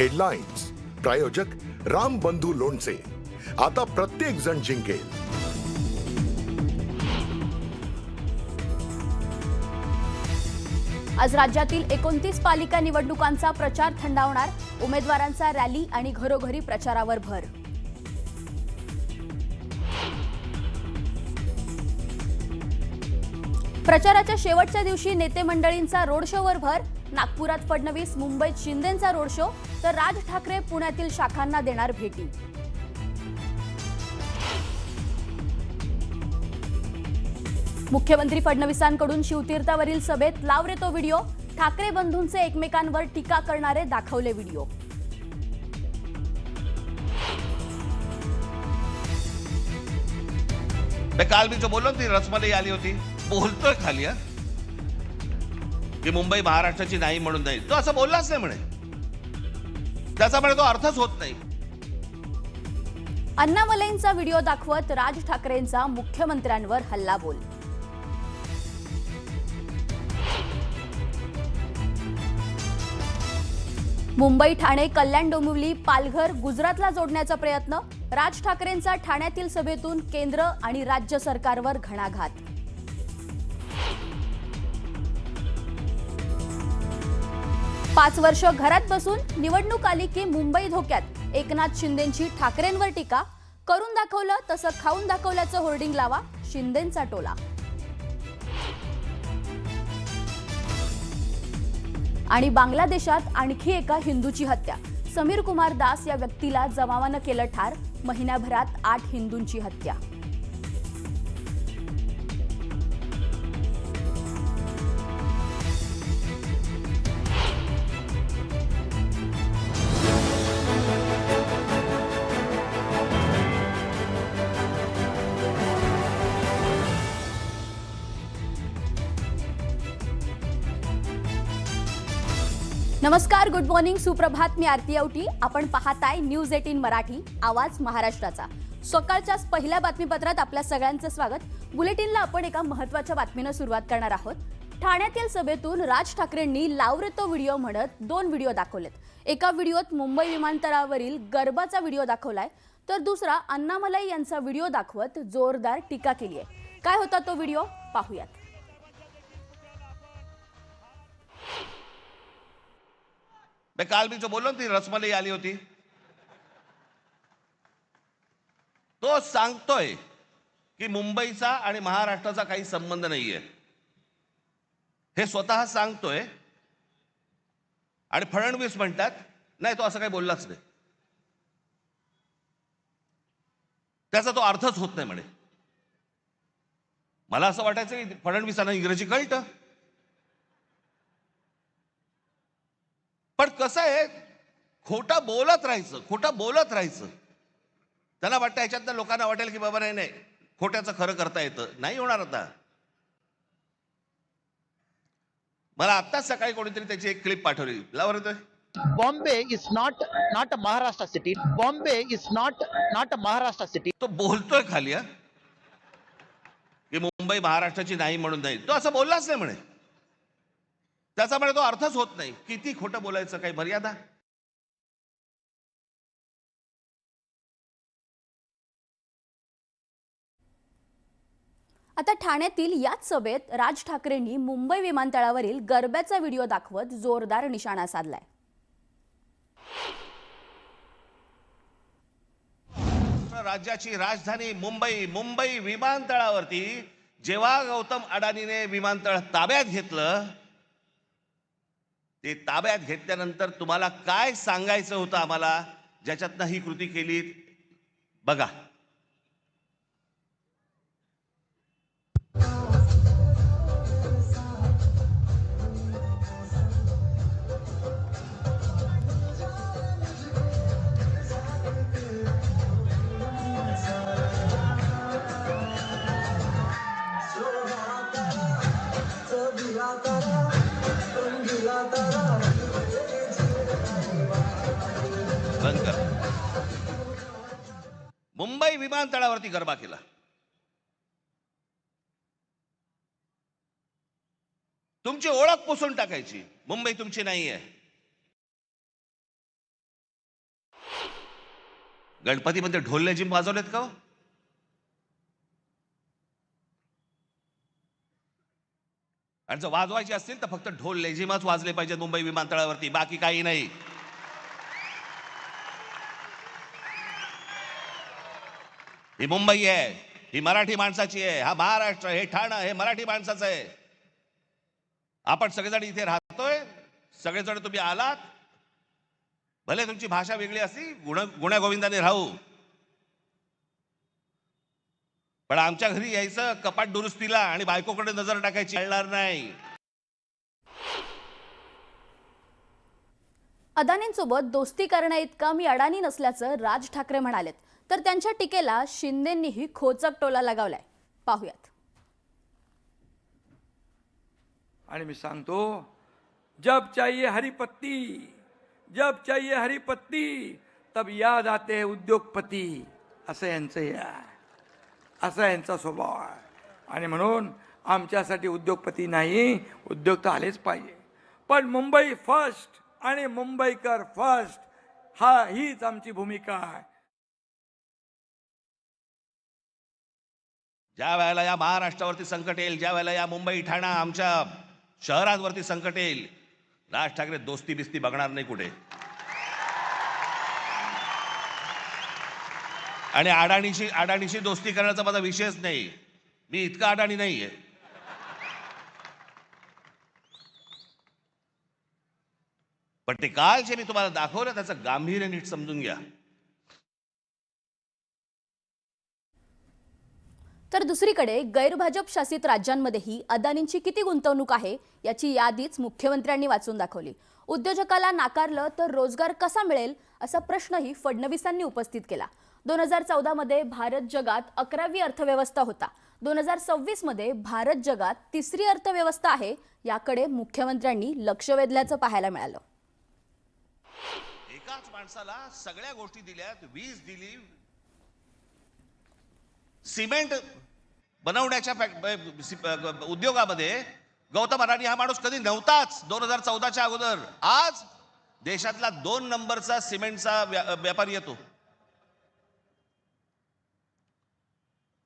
Headlines प्रायोजक राम बंधू लोणचे. आता प्रत्येक जण जिंकेल. आज राज्यातील 29 पालिका निवडणुकांचा प्रचार थंडावणार. उमेदवारांचा रॅली आणि घरोघरी प्रचारावर भर. प्रचाराच्या शेवटच्या दिवशी नेते मंडळींचा रोड शोवर भर. नागपुरात फडणवीस, मुंबईत शिंदेंचा रोड शो, तर राज ठाकरे पुण्यातील शाखांना देणार भेटी. मुख्यमंत्री फडणवीसांकडून शिवतीर्थावरील सभेत लाव रे तो व्हिडिओ. ठाकरे बंधूंचे एकमेकांवर टीका करणारे दाखवले व्हिडिओ. काल मी जो बोललो ती रसमलाई आली होती, बोलतोय खाली की मुंबई महाराष्ट्राची नाही म्हणून नाही. तो असं बोललाच नाही म्हणे, त्याचा म्हणे तो अर्थच होत नाही. अण्णामलईंचा व्हिडिओ दाखवत राज ठाकरेंचा मुख्यमंत्र्यांवर हल्लाबोल. मुंबई, ठाणे, कल्याण, डोंबिवली, पालघर, गुजरातला जोडण्याचा प्रयत्न. राज ठाकरेंचा ठाण्यातील सभेतून केंद्र आणि राज्य सरकारवर घणाघात. पाच वर्ष घरात बसून निवडणूक आली की मुंबई धोक्यात. एकनाथ शिंदेंची ठाकरेंवर टीका. करून दाखवलं तसं खाऊन दाखवल्याचं होर्डिंग लावा, शिंदेंचा टोला. आणि बांगलादेशात आणखी एका हिंदूची हत्या. समीर कुमार दास या व्यक्तीला जमावानं केलं ठार. महिन्याभरात 8 हिंदूंची हत्या. नमस्कार, गुड मॉर्निंग, सुप्रभात. मी आरती आवटी. आपण पाहताय न्यूज 18 मराठी, आवाज महाराष्ट्राचा. सकाळच्याच पहिल्या बातमीपत्रात आपल्या सगळ्यांचं स्वागत. बुलेटिनला आपण एका महत्त्वाच्या बातमीनं सुरुवात करणार आहोत. ठाण्यातील सभेतून राज ठाकरेंनी लाव रे तो व्हिडिओ म्हणत 2 व्हिडिओ दाखवलेत. एका व्हिडिओत मुंबई विमानतळावरील गरबाचा व्हिडिओ दाखवलाय, तर दुसरा अण्णामलाई यांचा व्हिडिओ दाखवत जोरदार टीका केली आहे. काय होता तो व्हिडिओ पाहूयात. काल मी जो बोललो ती रसमलाई आली होती, तो सांगतोय की मुंबईचा आणि महाराष्ट्राचा काही संबंध नाहीये, हे स्वतः सांगतोय. आणि फडणवीस म्हणतात नाही, तो असं काही बोललाच नाही, त्याचा तो अर्थच होत नाही म्हणे. मला असं वाटायचं की फडणवीसांना इंग्रजी कळतं, पण कसं आहे, खोटं बोलत राहायचं. त्यांना वाटतं ह्याच्यातनं लोकांना वाटेल की बाबा नाही, खोट्याचं खरं करता येतं. नाही होणार. आता मला आत्ताच सकाळी कोणीतरी त्याची एक क्लिप पाठवली. लावर येतोय. Bombay is not a Maharashtra city. Bombay is not a Maharashtra city. तो बोलतोय खाली की मुंबई महाराष्ट्राची नाही म्हणून नाही. तो असं बोललाच नाही म्हणे, त्याचा म्हणे तो अर्थच होत नाही. किती खोटं बोलायचं, काही मर्यादा. आता ठाण्यातील याच सभेत राज ठाकरेंनी मुंबई विमानतळावरील गरब्याचा व्हिडिओ दाखवत जोरदार निशाणा साधलाय. राज्याची राजधानी मुंबई विमानतळावरती जेव्हा गौतम अडानीने विमानतळ ताब्यात घेतलं, ते ताब्यात घेतल्यानंतर तुम्हाला काय सांगायचं होतं आम्हाला, ज्याच्यातनं ही कृती केली, बघा. मुंबई विमानतळावरती गरबा केला. तुमची ओळख पुसून टाकायची. मुंबई तुमची नाहीये. गणपतीमध्ये ढोल लेझिम वाजवलेत का हो? आणि जर वाजवायचे असतील तर फक्त ढोल लेझिमच वाजले पाहिजेत मुंबई विमानतळावरती, बाकी काही नाही. ही मुंबई आहे, ही मराठी माणसाची आहे. हा महाराष्ट्र, हे ठाणं हे मराठी माणसाचं आहे. आपण सगळेजण इथे राहतोय, सगळेजण तुम्ही आलात. भले तुमची भाषा वेगळी असली, गुण्यागोविंदाने राहू, पण आमच्या घरी यायचं कपाट दुरुस्तीला आणि बायकोकडे नजर टाकायची कळणार नाही. अदानींसोबत दोस्ती करण्याइतका मी अडाणी नसल्याचं राज ठाकरे म्हणालेत. तर त्यांच्या टीकेला शिंदेंनीही खोचक टोला लगावलाय. पाहूयात. आणि मी सांगतो, जब चाहिए हरी पत्ती, जब चाहिए हरी पत्ती, तब याद आते हैं उद्योगपती. असं यांचं हे आहे, असा यांचा स्वभाव आहे. आणि म्हणून आमच्यासाठी उद्योगपती नाही, उद्योग तर आलेच पाहिजे, पण मुंबई फर्स्ट आणि मुंबईकर फर्स्ट, हीच आमची भूमिका आहे. ज्या वेळेला या महाराष्ट्रावरती संकट येईल, ज्या वेळेला या मुंबई ठाणा आमच्या शहरांवरती संकट येईल, राज ठाकरे दोस्ती बिस्ती बघणार नाही कुठे. आणि अडाणीशी दोस्ती करण्याचा माझा विषयच नाही. मी इतका अडाणी नाहीये. पण ते काल जे मी तुम्हाला दाखवलं त्याचं गांभीर्य नीट समजून घ्या. तर दुसरीकडे गैरभाजप शासित राज्यांमध्येही अदानींची किती गुंतवणूक आहे याची यादीच मुख्यमंत्र्यांनी वाचून दाखवली. उद्योजकाला नाकारलं तर रोजगार कसा मिळेल असा प्रश्नही फडणवीसांनी उपस्थित केला. 2014 मध्ये भारत जगात 11वी अर्थव्यवस्था होता. 2026 मध्ये भारत जगात 3री अर्थव्यवस्था आहे. याकडे मुख्यमंत्र्यांनी लक्ष वेधल्याचं पाहायला मिळालं. एकाच माणसाला सगळ्या गोष्टी दिल्यात, वीज दिली, सिमेंट बनवण्याच्या उद्योगामध्ये गौतम अडाणी हा माणूस कधी नव्हताच 2014च्या अगोदर. आज देशातला 2 नंबरचा सिमेंटचा व्यापारी येतो.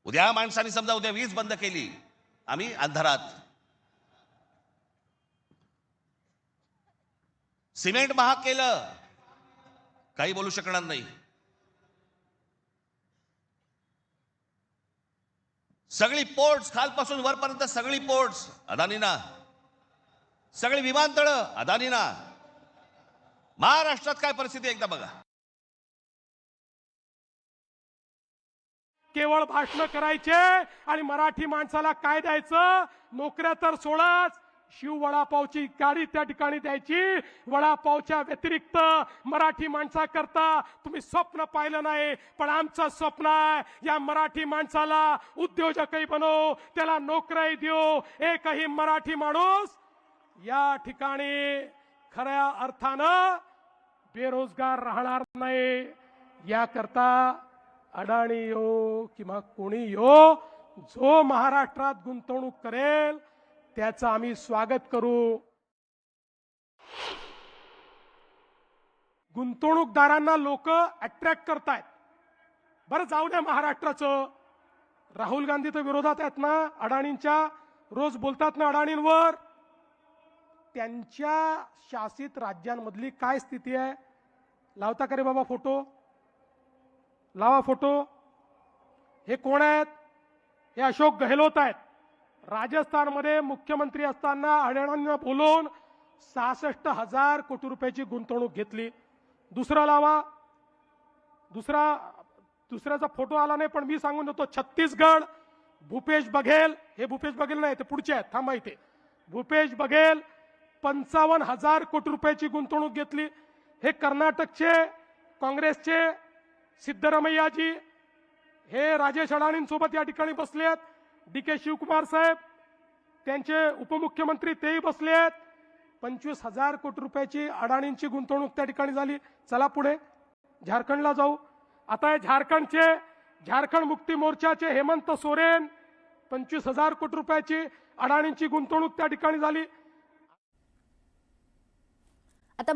उद्या माणसाने समजा उद्या वीज बंद केली, आम्ही अंधारात. सिमेंट महाग केलं, काही बोलू शकणार नाही. सगळी पोर्ट्स खालपासून वरपर्यंत सगळी पोर्ट्स अदानीना, सगळी विमानतळं अदानीना. महाराष्ट्रात काय परिस्थिती एकदा बघा. केवळ भाषण करायचे आणि मराठी माणसाला काय द्यायचं, नोकऱ्या तर सोडाच. शिव वडापावची गाडी त्या ठिकाणी द्यायची. वडापावच्या व्यतिरिक्त मराठी माणसाकरता तुम्ही स्वप्न पाहिलं नाही, पण आमचं स्वप्न आहे या मराठी माणसाला उद्योजकही बनवू, त्याला नोकऱ्याही देऊ. एकही मराठी माणूस या ठिकाणी खऱ्या अर्थानं बेरोजगार राहणार नाही. याकरता अडाणी हो किंवा कोणी हो, जो महाराष्ट्रात गुंतवणूक करेल त्याचं आम्ही स्वागत करू. गुंतवणूकदारांना लोक अट्रॅक्ट करतायत. बरं जाऊ द्या महाराष्ट्राचं. राहुल गांधी तर विरोधात आहेत ना अडाणींच्या, रोज बोलतात ना अडाणींवर. त्यांच्या शासित राज्यांमधली काय स्थिती आहे, लावता का रे बाबा फोटो, लावा फोटो. हे कोण आहेत? हे अशोक गहलोत आहेत. राजस्थानमध्ये मुख्यमंत्री असताना अडाणींना बोलवून 66,000 कोटी रुपयाची गुंतवणूक घेतली. दुसरा लावा, दुसऱ्याचा फोटो आला नाही, पण मी सांगून देतो. छत्तीसगड भूपेश बघेल, हे भूपेश बघेल नाही, ते पुढचे आहेत, थांबा इथे. भूपेश बघेल 55,000 कोटी रुपयाची गुंतवणूक घेतली. हे कर्नाटकचे काँग्रेसचे सिद्धरामय्याजी, हे राजेश अडाणींसोबत या ठिकाणी बसले आहेत. DK शिवकुमार साहेब, त्यांचे उपमुख्यमंत्री तेही बसले आहेत. 25,000 कोटी रुपयाची अडाणींची गुंतवणूक त्या ठिकाणी झाली. चला पुढे झारखंडला जाऊ. आता हे झारखंड मुक्ती मोर्चाचे हेमंत सोरेन, 25,000 कोटी रुपयाची अडाणींची गुंतवणूक त्या ठिकाणी झाली. आता